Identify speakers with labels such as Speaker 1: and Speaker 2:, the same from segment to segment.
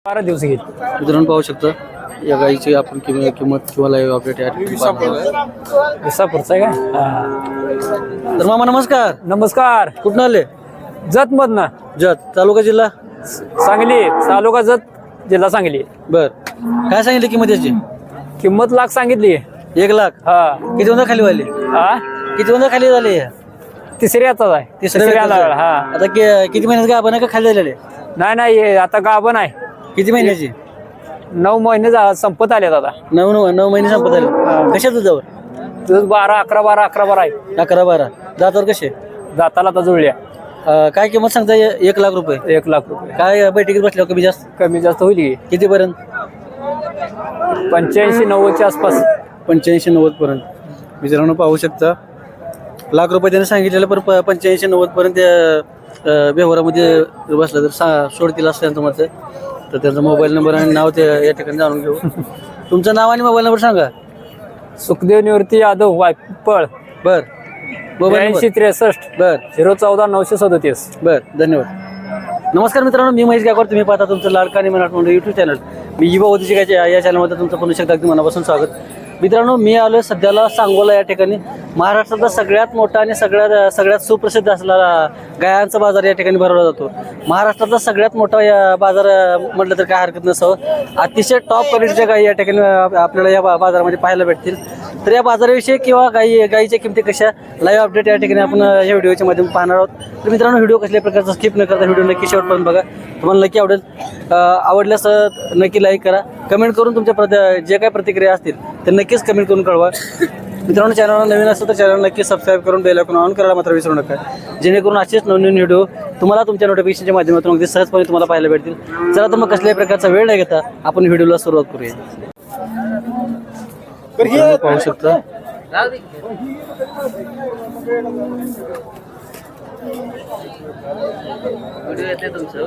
Speaker 1: 12 दिवस घेईल.
Speaker 2: मित्रांनो पाहू शकता या गाईची आपण किंमत किंवा लाईव्ह अपडेट या ठिकाणी पाहणार आहोत.
Speaker 1: विसापूरचा आहे का?
Speaker 2: तर मामा नमस्कार.
Speaker 1: नमस्कार.
Speaker 2: कुठून आले?
Speaker 1: जत मधनं.
Speaker 2: जत तालुका जिल्हा
Speaker 1: सांगली. तालुका जत जिल्हा सांगली.
Speaker 2: बर काय सांगितली किंमत याची?
Speaker 1: किंमत लाख सांगितली.
Speaker 2: 1 लाख.
Speaker 1: हा.
Speaker 2: किती वंदा खाली वाले?
Speaker 1: हा
Speaker 2: किती वंदा खाली झाले?
Speaker 1: तिसऱ्याचाच आहे.
Speaker 2: तिसऱ्याला.
Speaker 1: हा.
Speaker 2: आता किती महिन्यात गाभण आहे का खाली झालेले?
Speaker 1: नाही हे आता गाभण आहे.
Speaker 2: किती महिन्याची?
Speaker 1: 9 महिने संपत आले आता.
Speaker 2: 9 महिने संपत आले. कशा दुधावर?
Speaker 1: दूध 12 11 12 11 12 आहे.
Speaker 2: 11 12 दातावर कसे?
Speaker 1: दाताला आता जुळल्या.
Speaker 2: काय किंमत सांगता? 1 लाख रुपये.
Speaker 1: 1 लाख रुपये.
Speaker 2: काय बैठकीत बसल्यावर कमी जास्त?
Speaker 1: कमी जास्त होईल की.
Speaker 2: किती पर्यंत?
Speaker 1: 85 90 च्या आसपास.
Speaker 2: 85 90 पर्यंत. मित्रांनो पाहू शकता लाख रुपये त्याने सांगितलेलं पण 85 90 पर्यंत व्यवहारामध्ये बसला तर सोडतील असं त्यांचं मत आहे. तर त्यांचा मोबाईल नंबर आणि नाव ते या ठिकाणी जाणून घेऊ. तुमचं नाव आणि मोबाईल नंबर सांगा.
Speaker 1: सुखदेव निवृत्ती यादव वायपळ.
Speaker 2: बर मोबाईल
Speaker 1: 83
Speaker 2: बर
Speaker 1: 014 937.
Speaker 2: बर धन्यवाद. नमस्कार मित्रांनो, मी महेश गायकवाड. तुम्ही पाहता तुमचं लाडका आणि मराठी मंडळ युट्यूब चॅनल. मी युवा उद्योजकाचे या चॅनलमध्ये तुमचं पुन्हा एकदा अगदी मनापासून स्वागत. मित्रांनो, मी आलो सध्याला सांगोला या ठिकाणी. महाराष्ट्रातला सगळ्यात मोठा आणि सगळ्यात सुप्रसिद्ध असलेला गायांचा बाजार या ठिकाणी भरवला जातो. महाराष्ट्रातला सगळ्यात मोठा या बाजार म्हटलं तर काय हरकत नसावं. अतिशय टॉप क्वालिटीच्या गायी या ठिकाणी आपल्याला या बाजारामध्ये पाहायला भेटतील. तर या बाजाराविषयी किंवा गायीच्या किमती कशा लाईव्ह अपडेट या ठिकाणी आपण या व्हिडिओच्या माध्यमातून पाहणार आहोत. तर मित्रांनो, व्हिडिओ कसल्या प्रकारचा स्किप न करता व्हिडिओ नक्की शेवटपर्यंत बघा. तुम्हाला नक्की आवडेल. आवडल्यास नक्की लाईक करा. कमेंट करून तुमच्या जे काही प्रतिक्रिया असतील ते नक्कीच कमेंट करून कळवा. मित्रांनो, चॅनलला नवीन असेल तर चॅनल नक्की सबस्क्राईब करून बेल आयकॉन ऑन करायला मात्र विसरू नका, जेणेकरून असेच नवीन व्हिडिओ तुम्हाला तुमच्या नोटिफिकेशनच्या माध्यमातून अगदी सहजपणे तुम्हाला पाहायला भेटतील. चला तर मग कसल्याही प्रकारचा वेळ नाही घेता आपण व्हिडिओला सुरुवात करूया. पाहू शकता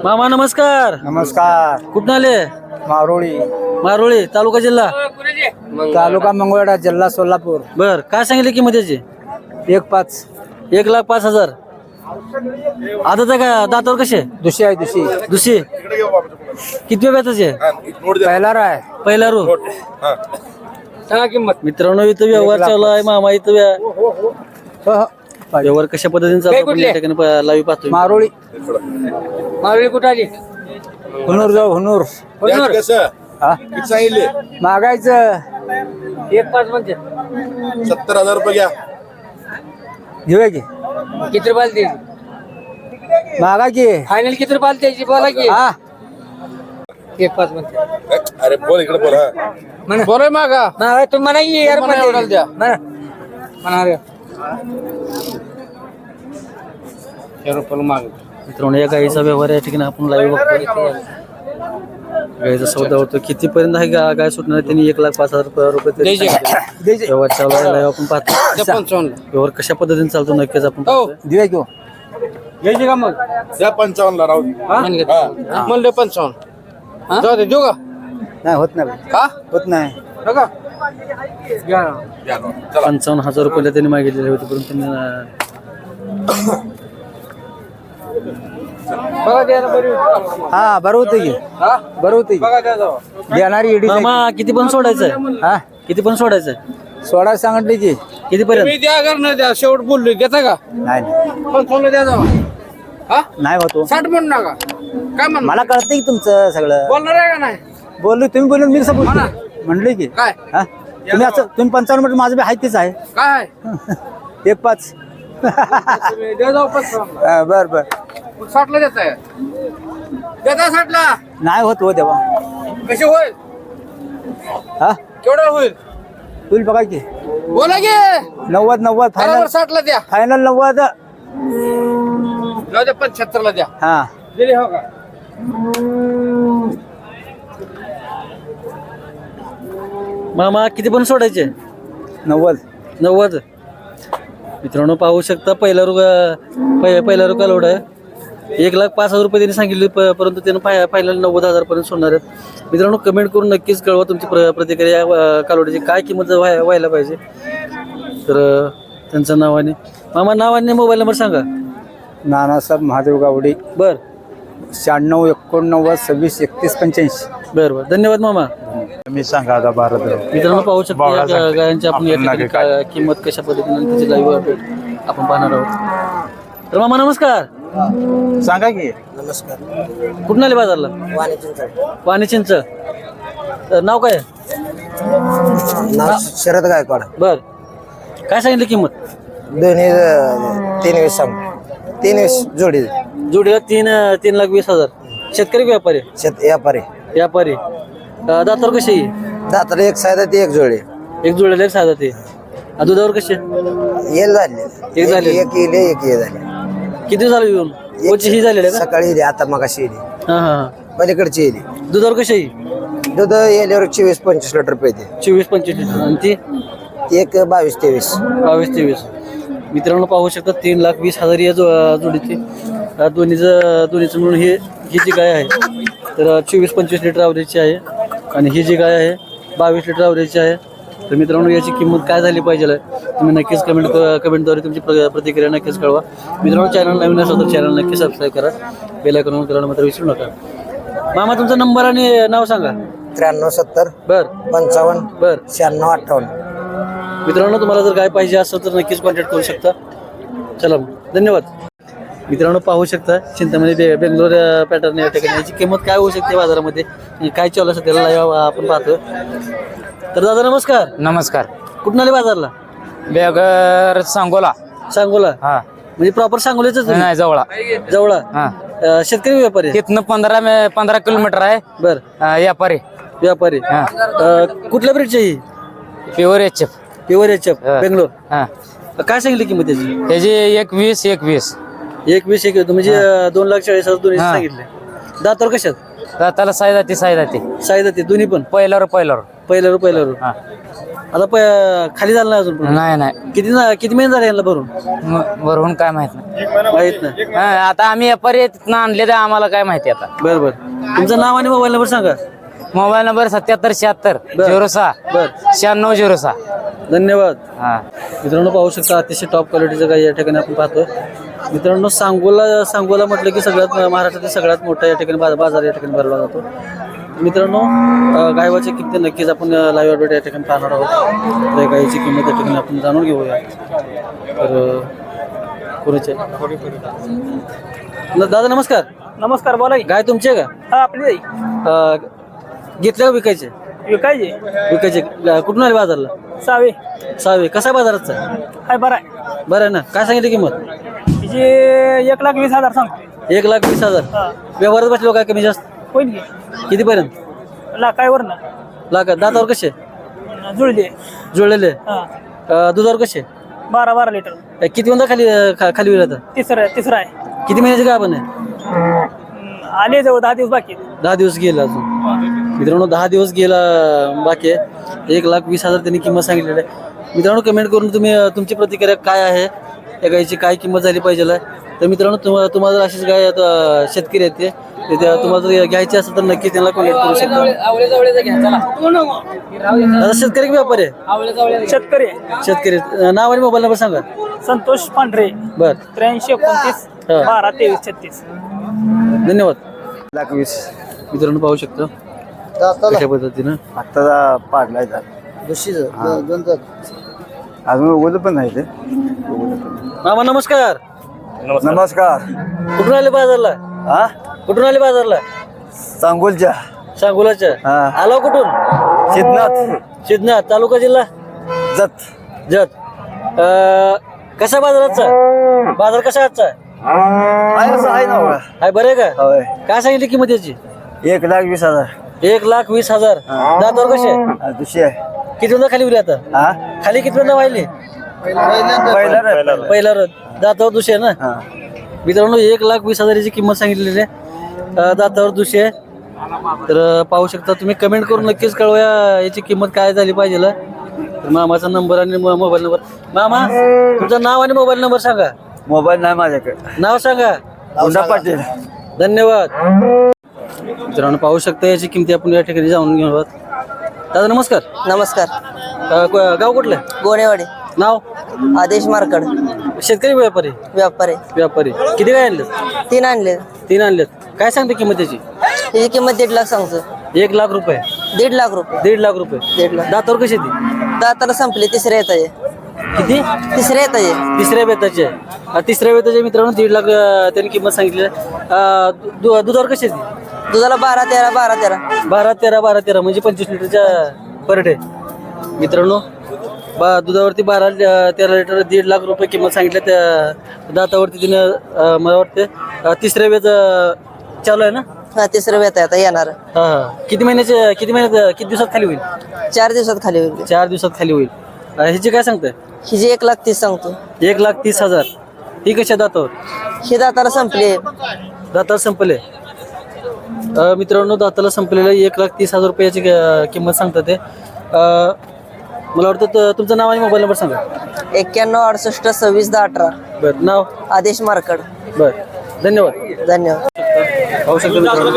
Speaker 2: मामा नमस्कार.
Speaker 3: नमस्कार.
Speaker 2: कुठून आले? मारोळी तालुका जिल्हा
Speaker 3: तालुका मंगळवेढा जिल्हा सोलापूर.
Speaker 2: बर काय सांगितले किंमत याची?
Speaker 3: 1.5.
Speaker 2: 1,05,000. आता का दातावर कसे?
Speaker 3: दुशी आहे दुशी.
Speaker 2: दुसरी किती वेळाचे?
Speaker 3: पहिला राय.
Speaker 2: पहिला रू.
Speaker 1: सांगा किंमत.
Speaker 2: मित्रांनो, इथं व्यवहार चालू आहे. मामा इथं व्यवहार कशा पद्धतीने चालू या ठिकाणी लाईव्ह पाहतो.
Speaker 3: मारोळी.
Speaker 1: मावळी कुठं आली?
Speaker 3: हुनूर जाऊ हुनूर. हा? मागायचं
Speaker 1: 1.5 म्हणते.
Speaker 4: 70,000 रुपये घ्या.
Speaker 3: घेऊया की.
Speaker 1: किती रुपयाला द्यायची?
Speaker 3: मागा की.
Speaker 1: फायनल किती रुपयाला द्यायची बोला की.
Speaker 3: हा
Speaker 1: 1.5 म्हणते.
Speaker 4: अरे बोल इकडे बोल. हा
Speaker 1: म्हणा बोला मागा. नाही तुम्ही म्हणा की यार म्हणा द्या. म्हणा रे.
Speaker 2: मित्रांनो, या गाईचा व्यवहार या ठिकाणी आपण लाईव्ह बघतो. गाईचा सौदा होतो. कितीपर्यंत आहे गाय सुटणार? त्यांनी 1,05,000 रुपये व्यवहार चालू आहे. लाईव्ह आपण पाहतो. व्यवहार कशा पद्धतीने चालतो नक्कीच आपण पाहतो.
Speaker 3: देऊया की.
Speaker 1: घ्यायची का मग?
Speaker 4: द्या 55 ला राहू.
Speaker 1: म्हणले 55. जाऊ दे. देऊ का?
Speaker 3: नाही होत नाही.
Speaker 1: हा
Speaker 3: होत नाही.
Speaker 1: बघा.
Speaker 2: 55,000 रुपयाला त्यांनी मागितलेले होते, परंतु
Speaker 1: बघा द्या बरी.
Speaker 3: हा बरं होतं की.
Speaker 1: हा
Speaker 3: बरं होतं की.
Speaker 1: बघा द्या जाऊ.
Speaker 3: देणारी एडी
Speaker 2: मामा किती पण सोडायचंय?
Speaker 3: हा
Speaker 2: किती पण सोडायचंय?
Speaker 3: सोडा सांगितली की.
Speaker 2: किती पर्यंत?
Speaker 1: तुम्ही द्या कर ना द्या. शेवट बोललोय देता का?
Speaker 3: नाही
Speaker 1: पण फोन द्या जाऊ. हा
Speaker 3: नाही होतो.
Speaker 1: 60 म्हणू नका. काय म्हण
Speaker 3: मला कळतंय की तुमचं सगळं.
Speaker 1: बोलणार आहे का नाही?
Speaker 3: बोललो तुम्ही बोललो मी कसं बोलतो? म्हणले की.
Speaker 1: काय
Speaker 3: हा तुम्ही असं तुम्ही 55 म्हटलं माझं बी आहे तेच आहे.
Speaker 1: काय
Speaker 3: 1.5.
Speaker 1: तुम्ही द्या जाऊ 55.
Speaker 3: बर बर
Speaker 1: 60 ला देताय. देता 60 ला.
Speaker 3: नाही होत हो तेव्हा.
Speaker 1: कसे होईल?
Speaker 3: हा
Speaker 1: केवढा होईल?
Speaker 3: तुम्ही बघा की.
Speaker 1: बोला की.
Speaker 3: 90 फायनल.
Speaker 1: बरोबर 60 ला द्या.
Speaker 3: फायनल 90.
Speaker 1: जाऊ द्या 75 ला द्या.
Speaker 3: हा
Speaker 1: दिली हो का?
Speaker 2: मामा किती पण सोडायचे?
Speaker 3: 90.
Speaker 2: मित्रांनो पाहू शकता पहिला रुका लोड आहे. 1,05,000 रुपये त्यांनी सांगितले, परंतु त्यानं फायनल 90,000 पर्यंत सोडणार आहेत. मित्रांनो, कमेंट करून नक्कीच कळवा तुमची प्रतिक्रिया कालोडीची काय किंमत व्हायला पाहिजे. तर त्यांचं नावाने मामा नावाने मोबाईल नंबर सांगा.
Speaker 3: नानासाहेब महादेव गावडे.
Speaker 2: बर
Speaker 3: 96 89 26 31 85.
Speaker 2: बरं बरं, धन्यवाद मामा.
Speaker 3: मी सांगा आता भारत
Speaker 2: मित्रांनो पाहू शकतो या गायांची आपण या ठिकाणी किंमत कशा पद्धतीने आणि त्याची लाईव्ह अपडेट आपण पाहणार आहोत. तर मामा नमस्कार.
Speaker 3: सांगा की.
Speaker 2: कुठून आले बाजारला? वाणी चिंच. नाव काय?
Speaker 1: शरद गायकवाड.
Speaker 2: बर, काय सांगितलं किंमत?
Speaker 1: दोन्ही 320 सांग. 320 जोडी.
Speaker 2: जोडीला 3,20,000. शेतकरी व्यापारी?
Speaker 1: व्यापारी.
Speaker 2: व्यापारी. दातावर कशी?
Speaker 1: दाताला एक सायदा ती एक जोडी.
Speaker 2: एक जोडीला एक साधा ते. दुधावर कशी?
Speaker 1: येल झाले.
Speaker 2: एक झाले.
Speaker 1: एक येले एक ये झाले.
Speaker 2: किती झालं येऊन? कोणची ही झालेली आहे का?
Speaker 1: सकाळी येली आता मगाशी येली.
Speaker 2: हा हा.
Speaker 1: पलीकडची येली.
Speaker 2: दुधावर कशी?
Speaker 1: दूध येल्यावर 24-25 लिटर पाहिजे.
Speaker 2: 24-25 लिटर. आणि ती
Speaker 1: एक 22-23.
Speaker 2: 22-23. मित्रांनो पाहू शकता 3,20,000 या जोडीची. दोन्हीचं मिळून ही जी गाय आहे तर 24-25 लिटर आवरेजची आहे आणि ही जी गाय आहे 22 लिटर आवरेजची आहे. तर मित्रांनो याची किंमत काय झाली पाहिजे तुम्ही नक्कीच कमेंटद्वारे तुमची प्रतिक्रिया नक्कीच कळवा. मित्रांनो चॅनल नवीन असेल तर चॅनल नक्की सबस्क्राईब करा. बेल आयकॉन करायला मात्र विसरू नका. मामा तुमचा नंबर आणि नाव सांगा.
Speaker 1: 93-70
Speaker 2: बर
Speaker 1: 55
Speaker 2: बर.
Speaker 1: 96-58.
Speaker 2: मित्रांनो तुम्हाला जर गाय पाहिजे असेल तर नक्कीच कॉन्टॅक्ट करू शकता. चला धन्यवाद. मित्रांनो पाहू शकता चिंतामणी बेंगलोर पॅटर्न या ठिकाणी याची किंमत काय होऊ शकते बाजारामध्ये काय चालू असं त्याला लाईव्ह आपण पाहतो. तर दादा नमस्कार.
Speaker 5: नमस्कार.
Speaker 2: कुठून आले बाजारला?
Speaker 5: बेगर सांगोला.
Speaker 2: सांगोला.
Speaker 5: हा
Speaker 2: म्हणजे प्रॉपर सांगोल्याच
Speaker 5: नाही जवळा.
Speaker 2: जवळा.
Speaker 5: हा
Speaker 2: शेतकरी व्यापारी?
Speaker 5: तिथनं 15 किलोमीटर आहे.
Speaker 2: बर.
Speaker 5: व्यापारी.
Speaker 2: व्यापारी. कुठल्या ब्रीडची ही?
Speaker 5: Pure H F.
Speaker 2: Pure HF Bangalore.
Speaker 5: हा
Speaker 2: काय सांगितली किंमत त्याची?
Speaker 5: त्याची 21
Speaker 2: 21 म्हणजे 2,40,000 दोन्ही
Speaker 5: हा.
Speaker 2: सांगितले. दातावर कशात?
Speaker 5: त्याला साईदाती
Speaker 2: साई जाते दोन्ही पण?
Speaker 5: पहिल्यावर
Speaker 2: पहिल्यावर
Speaker 5: हा.
Speaker 2: आता खाली झालं नाही अजून पण?
Speaker 5: नाही
Speaker 2: किती महिने झाले यांना भरून?
Speaker 5: बरोबर काय माहित नाही.
Speaker 2: माहित ना.
Speaker 5: आता आम्ही व्यापारी तिथनं आणले तर आम्हाला काय माहिती आता.
Speaker 2: बरं तुमचं नाव आणि मोबाईल नंबर सांगा.
Speaker 5: मोबाईल नंबर 7776 06
Speaker 2: बर
Speaker 5: 9606.
Speaker 2: धन्यवाद.
Speaker 5: हा
Speaker 2: मित्रांनो पाहू शकता अतिशय टॉप क्वालिटीचं गाय या ठिकाणी आपण पाहतोय. मित्रांनो सांगोला म्हटलं की सगळ्यात महाराष्ट्रातील सगळ्यात मोठा या ठिकाणी बाजार या ठिकाणी भरला जातो. मित्रांनो गायवाच्या किमती नक्कीच आपण लाईव्ह अपडेट या ठिकाणी पाहणार आहोत. त्या गायीची किंमत या ठिकाणी आपण जाणून घेऊया. तर कोणाचे दादा नमस्कार.
Speaker 6: नमस्कार बोला की.
Speaker 2: गाय तुमची आहे
Speaker 6: हा आपली जाई
Speaker 2: का? घेतल्या का विकायचे?
Speaker 6: विकायचे.
Speaker 2: विकायचे. कुठून आले बाजारला? सावे. कसा आहे बाजाराचा?
Speaker 6: हाय बरं आहे.
Speaker 2: बरं आहे ना. काय सांगितलं किंमत?
Speaker 6: तिचे 1,20,000 सांगतो.
Speaker 2: 1,20,000. व्यवहारात बसलो काय कमी जास्त?
Speaker 6: होईल की
Speaker 2: कितीपर्यंत?
Speaker 6: लाखावर ना
Speaker 2: लाख. दातावर कसे?
Speaker 6: जुळले.
Speaker 2: जुळलेले.
Speaker 6: हा
Speaker 2: दुधावर कसे?
Speaker 6: 12 लिटर.
Speaker 2: किती म्हणता खाली होईल आता?
Speaker 6: तिसरा आहे.
Speaker 2: किती महिन्याचे काय पण आहे?
Speaker 6: आले जवळ 10 दिवस बाकी आहेत.
Speaker 2: 10 दिवस गेला अजून. मित्रांनो 10 दिवस गेला बाकी आहे. 1,20,000 त्यांनी किंमत सांगितलेली आहे. मित्रांनो कमेंट करून तुम्ही तुमची प्रतिक्रिया काय आहे या गायची काय किंमत झाली पाहिजे. तर मित्रांनो तुम्हाला जर अशीच गाय शेतकरी आहेत ते तुम्हाला जर घ्यायची असेल तर नक्की त्यांना कॉन्टॅक्ट करू शकता. आता शेतकरी की व्यापारी आहे? शेतकरी. नाव आणि मोबाईल नंबर सांगा.
Speaker 6: संतोष पांढरे.
Speaker 2: बर
Speaker 6: 8329 12 23 36.
Speaker 2: धन्यवाद.
Speaker 3: 1,20,000.
Speaker 2: मित्रांनो पाहू शकता कशा पद्धतीनं
Speaker 3: आता पाडलाय अजून उगवलं पण नाही ते.
Speaker 2: मामा नमस्कार.
Speaker 3: नमस्कार.
Speaker 2: कुठून आले बाजारला?
Speaker 3: हा
Speaker 2: कुठून आले बाजारला?
Speaker 3: सांगोलच्या.
Speaker 2: सांगोलाच्या.
Speaker 3: हा.
Speaker 2: आला कुठून? सिद्धनाथ तालुका जिल्हा
Speaker 3: जत.
Speaker 2: कसा बाजाराचा? बाजार कसा आजचा?
Speaker 3: आहे ना बघा.
Speaker 2: हाय बरं आहे का?
Speaker 3: होय.
Speaker 2: काय सांगितली किंमत याची?
Speaker 3: 1,20,000.
Speaker 2: 1,20,000. दातावर कसे?
Speaker 3: दुसरी आहे.
Speaker 2: किती वेळा खाली उरी आता?
Speaker 3: हा
Speaker 2: खाली किती वेळा वाहिली? पहिला दातावर दुसरी आहे ना. मित्रांनो 1,20,000 ची किंमत सांगितलेली आहे. दातावर दुसरी आहे. तर पाहू शकता तुम्ही कमेंट करून नक्कीच कळवा याची किंमत काय झाली पाहिजे. तर मामाचा नंबर आणि मोबाईल नंबर. मामा तुमचं नाव आणि मोबाईल नंबर सांगा.
Speaker 3: मोबाईल नाही माझ्याकडे.
Speaker 2: नाव सांगा.
Speaker 3: हुंडा पाटील.
Speaker 2: धन्यवाद. मित्रांनो पाहू शकता याची किंमती आपण या ठिकाणी जाणून घेऊ. दादा नमस्कार. गाव कुठलं?
Speaker 7: गोणेवाडी.
Speaker 2: नाव?
Speaker 7: आदेश मार्कड.
Speaker 2: शेतकरी व्यापारी?
Speaker 7: व्यापारी.
Speaker 2: व्यापारी. किती काय आणलेत?
Speaker 7: 3 आणले.
Speaker 2: 3 आणलेत. काय सांगते किंमत त्याची?
Speaker 7: ही किंमत 1.5 लाख सांगतो.
Speaker 2: 1 लाख रुपये.
Speaker 7: 1.5 लाख रुपये.
Speaker 2: 1.5 लाख रुपये.
Speaker 7: 1.5 लाख.
Speaker 2: दातावर कशी ती?
Speaker 7: दाताला संपले, तिसऱ्या येत आहे.
Speaker 2: किती?
Speaker 7: तिसऱ्या येत आहे.
Speaker 2: तिसऱ्या बेताचे. तिसऱ्या बेताचे मित्रांनो 1.5 लाख त्यांनी किंमत सांगितली आहे. दुधावर कशी ती?
Speaker 7: दुधाला 12-13 12-13.
Speaker 2: 12-13 म्हणजे 25 लिटरच्या पर डे मित्रांनो. दुधावरती 12-13 लिटर 1.5 लाख रुपये किंमत सांगितल्या. त्या दातावरती तिने मला वाटते तिसऱ्या वेळ चालू आहे ना.
Speaker 7: हा, तिसरं वेत आहे आता येणार.
Speaker 2: हा किती दिवसात खाली होईल?
Speaker 7: 4 दिवसात खाली होईल.
Speaker 2: 4 दिवसात खाली होईल. ह्याची काय सांगताय?
Speaker 7: हिची 1,30,000 सांगतो.
Speaker 2: 1,30,000. ही कशा दातावर?
Speaker 7: ही दाताला संपली.
Speaker 2: दाताला संपले मित्रांनो. दाताला संपलेलं 1,30,000 रुपयाची किंमत सांगतात ते. मला वाटतं तुमचं नाव आणि मोबाईल नंबर सांगा.
Speaker 7: 91 68 26 10 18.
Speaker 2: बरं नाव?
Speaker 7: आदेश मार्कड.
Speaker 2: बरं धन्यवाद.
Speaker 7: धन्यवाद.
Speaker 2: पाहू शकतो मित्रांनो.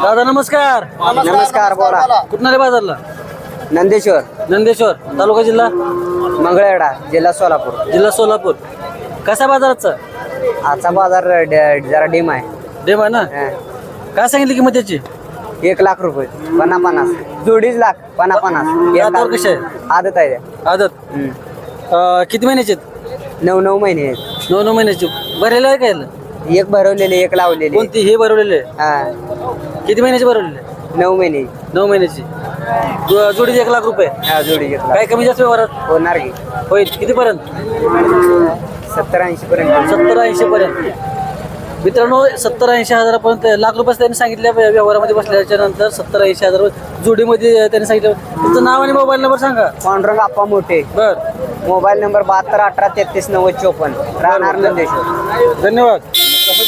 Speaker 2: दादा नमस्कार.
Speaker 3: नमस्कार, बोला.
Speaker 2: कुठून आले बाजारला?
Speaker 3: नंदेश्वर,
Speaker 2: नंदेश्वर तालुका जिल्हा
Speaker 3: मंगळवेढा, जिल्हा सोलापूर.
Speaker 2: जिल्हा सोलापूर. कसा बाजाराचा?
Speaker 3: आजचा बाजार जरा डिम आहे.
Speaker 2: डेम आहे ना. काय सांगितली किंमत त्याची?
Speaker 3: 1 लाख रुपये. 50-50 जोडीच लाख. 50-50
Speaker 2: दातावर कसे आहे?
Speaker 3: आदत आहे.
Speaker 2: आदत. किती महिन्याचे आहेत?
Speaker 3: 9 महिने आहेत.
Speaker 2: 9 महिन्याचे. भरलेलं आहे काय?
Speaker 3: एक भरवलेले, एक लावलेले.
Speaker 2: कोणती? हे भरवलेले.
Speaker 3: हा,
Speaker 2: किती महिन्याचे भरवलेले?
Speaker 3: 9 महिने.
Speaker 2: 9 महिन्याची. जोडीचे 1 लाख रुपये.
Speaker 3: हा, जोडी 1 लाख
Speaker 2: काय कमी जास्त व्यवहारात
Speaker 3: होणार की.
Speaker 2: होईल? कितीपर्यंत?
Speaker 3: 70-80 पर्यंत.
Speaker 2: 70-80 पर्यंत. मित्रांनो 70-80 हजारापर्यंत. लाख रुपये त्यांनी सांगितल्या व्यवहारामध्ये बसल्याच्या नंतर 70-80 हजार जोडीमध्ये त्यांनी सांगितलं. तुमचं नाव आणि मोबाईल नंबर सांगा.
Speaker 3: पांडुरंग आप्पा मोठे.
Speaker 2: बर.
Speaker 3: Mobile number 72 18 33 90 54. राहणार नंदेश्वर.
Speaker 2: धन्यवाद.